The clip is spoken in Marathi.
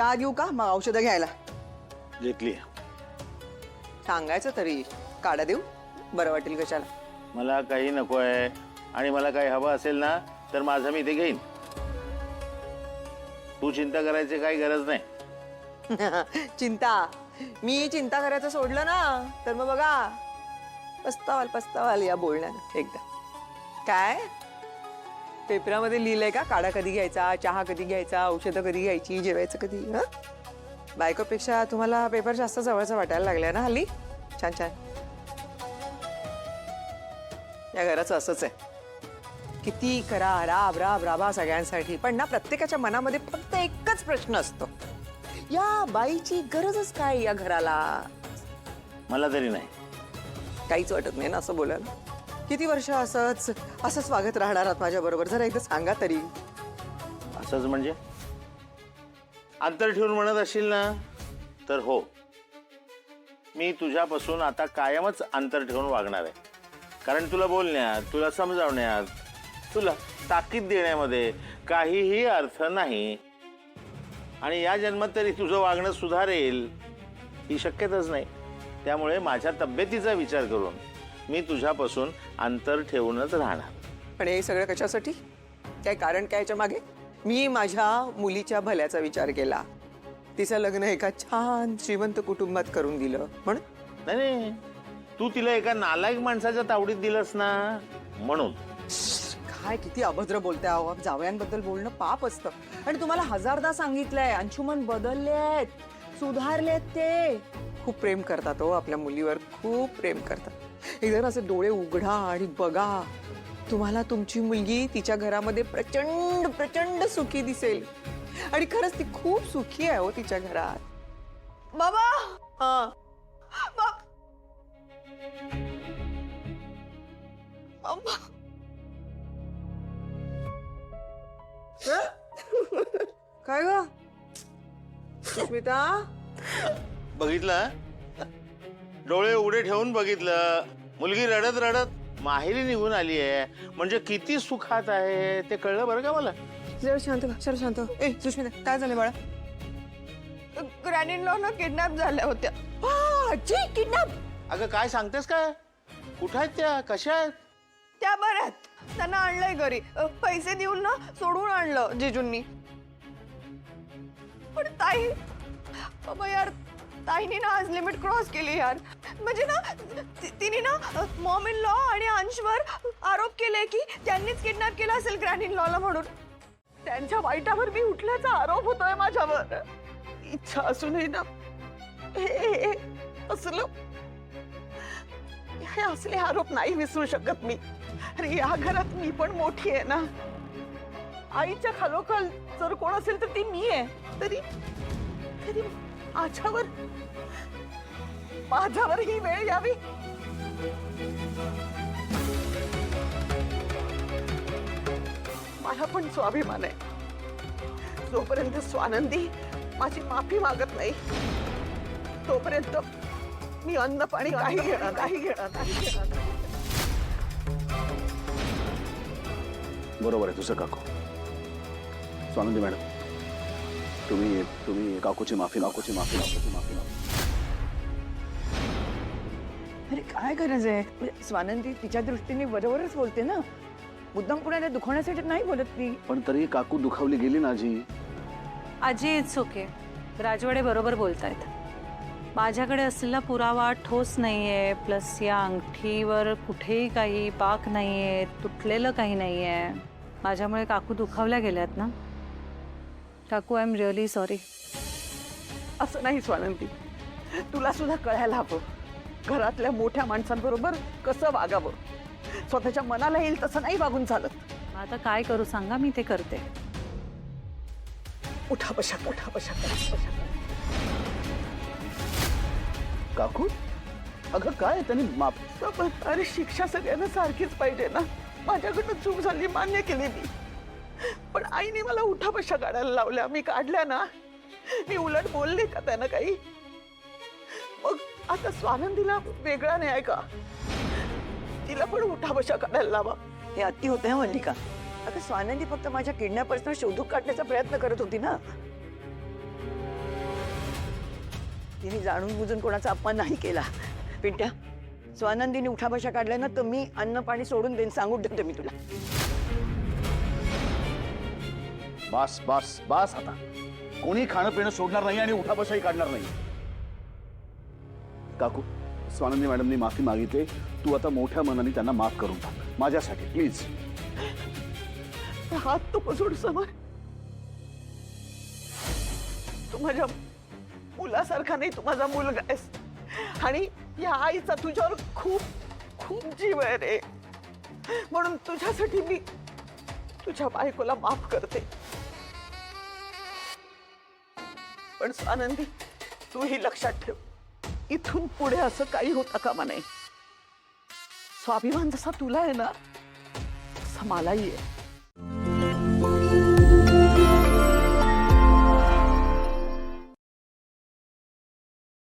चहा घेऊ का मग औषधं घ्यायला? घेतली. सांगायचं तरी काढा देऊ, बरं वाटेल कशाला. मला काही नको आहे आणि मला काही हवं असेल ना तर माझं मी ते घेईन. तू चिंता करायची काही गरज नाही. चिंता मी चिंता करायचं सोडलं ना तर मग बघा पस्तावाल या बोलण्यानं एकदा. काय पेपरामध्ये लिहिलंय का काढा कधी घ्यायचा, चहा कधी घ्यायचा, औषधं कधी घ्यायची, जेवायचं कधी? हं? बायकोपेक्षा तुम्हाला पेपर जास्त जवळचा वाटायला लागलाय ना हल्ली. छान छान. या घराचं असंच आहे, किती करा राब राब राबा सगळ्यांसाठी, पण ना प्रत्येकाच्या मनामध्ये फक्त एकच प्रश्न असतो, या बाईची गरजच काय या घराला? मला तरी नाही. काहीच वाटत नाही ना असं बोलायला. किती वर्ष असंच वागत राहणार आहात माझ्या बरोबर? जरा एकदा सांगा तरी. असंच म्हणजे अंतर ठेवून म्हणत असशील ना तर हो, मी तुझ्यापासून आता कायमच अंतर ठेवून वागणार आहे. कारण तुला बोलण्यात, तुला समजावण्यात, तुला ताकीद देण्यामध्ये काहीही अर्थ नाही. आणि या जन्मात तरी तुझं वागणं सुधारेल ही शक्यताच नाही. त्यामुळे माझ्या तब्येतीचा विचार करून मी तुझ्यापासून अंतर ठेवूनच राहणार. पण हे सगळं कशासाठी? काय कारण काय याच्या मागे? मी माझ्या मुलीच्या भल्याचा विचार केला, तिचं लग्न एका छान श्रीमंत कुटुंबात करून दिलं म्हणून. नाही, तू तिला एका नालायक माणसाच्या तावडीत दिलंस ना म्हणून. काय किती अभद्र बोलते आहो. जावयांबद्दल बोलणं पाप असतं. आणि तुम्हाला हजारदा सांगितलंय, अंशुमन बदललेत, सुधारलेत. ते खूप प्रेम करतात हो आपल्या मुलीवर, खूप प्रेम करतात. एकदा असे डोळे उघडा आणि बघा, तुम्हाला तुमची मुलगी तिच्या घरामध्ये प्रचंड प्रचंड सुखी दिसेल. आणि खरंच ती खूप सुखी आहे हो तिच्या घरात. बाबा हा काय ग सुष्मिता? बघितलं, डोळे उघडे ठेवून बघितलं. मुलगी रडत रडत माहेरी निघून आली आहे म्हणजे किती सुखात आहे ते कळलं बरं का मला. जरा शांत व्हा, जरा शांत व्हा. ए सुष्मिता काय झालं बाळा? ग्रॅनीला ना किडनॅप झाल्या होत्या. आजी किडनॅप? अगं काय सांगतेस काय? कुठं आहेत त्या? कशा आहेत? त्या बऱ्यात. त्यांना आणलंय घरी. पैसे देऊन ना सोडून आणलं जिजूंनी. पण ताई, बाबा यार, ताईने ना आज लिमिट क्रॉस केली यार. म्हणजे ना तिने ना मॉम इन लॉ आणि अंशवर आरोप केले की त्यांनीच किडनॅप केला असेल ग्रँड इन लॉला म्हणून. त्यांच्या वाईटावर मी उठल्याचा आरोप होतोय माझ्यावर. इच्छा असूनही ना हे असले आरोप नाही विसरू शकत मी. अरे या घरात मी पण मोठी आहे ना. आईच्या खालोखाल जर कोण असेल तर ती मी आहे. तरी माझ्यावर ही वेळ यावी. मला पण स्वाभिमान आहे. जोपर्यंत स्वानंदी माझी माफी मागत नाही तोपर्यंत मी अन्न पाणी काही घेणार नाही. बरोबर आहे तुझं काकू. स्वानंदी मॅडम, तुम्ही काकूची माफी. अरे काय गरज आहे? म्हणजे स्वानंदी तिच्या दृष्टीने बरोबरच बोलते ना. मुद्दाम कुणाला दुखवण्यासाठी नाही बोलत ती. पण तरी काकू दुखावली गेली ना आजी. आजी इट्स ओके. राजवाडे बरोबर बोलतायत. माझ्याकडे असलेला पुरावा ठोस नाहीये. प्लस या अंगठीवर कुठेही काही पाक नाहीये, तुटलेलं काही नाहीये. माझ्यामुळे काकू दुखावल्या गेल्यात ना. काकू आय एम रिअली सॉरी. असं नाही स्वानंदी, तुला सुद्धा कळायला हवं घरातल्या मोठ्या माणसांबरोबर कसं वागावं. स्वतःच्या मनाला येईल तसं नाही वागून चालत. आता काय करू सांगा, मी ते करते. उठा बशा. काकू अगं काय त्यांनी माफ. अरे शिक्षा सगळ्यांना सारखीच पाहिजे ना. माझ्याकडनं चूक झाली, मान्य केली मी. पण आईने मला उठा बशा काढायला लावल्या. मी काढल्या ना. मी उलट बोलले का त्यांना काही? मग आता स्वानंदीला वेगळा न्याय का? तिला पण उठा बशा काढायला लावा. हे अति होते हा मल्लिका. अगं स्वानंदी फक्त माझ्या किडनॅपर्सना शोधून काढण्याचा प्रयत्न करत होती ना. तिने जाणून बुजून कोणाचा अपमान नाही केला. पिंट्या, स्वानंदीने उठाबशा काढल्या ना तर मी अन्न पाणी सोडून देईन, सांगून देते मी तुला. बस बस बस आता. कोणी खाणं पिणं सोडणार नाही आणि उठाबशाही काढणार नाही. काकू, स्वानंदी मॅडमनी माफी मागितली. तू आता मोठ्या मनाने त्यांना माफ करून टाक माझ्यासाठी प्लीज. हात तो सोड समोर. तू माझ्या मुलासारखा नाही, तू माझा मुलगा आहेस आणि या आईचा तुझ्यावर खूप खूप जीव आहे रे. म्हणून तुझ्यासाठी मी तुझ्या बायकोला माफ करते. पण आनंदी, तू ही लक्षात ठेव, इथून पुढे असं काही होता कामा नये. स्वाभिमान जसा तुला आहे ना तसा मलाही आहे.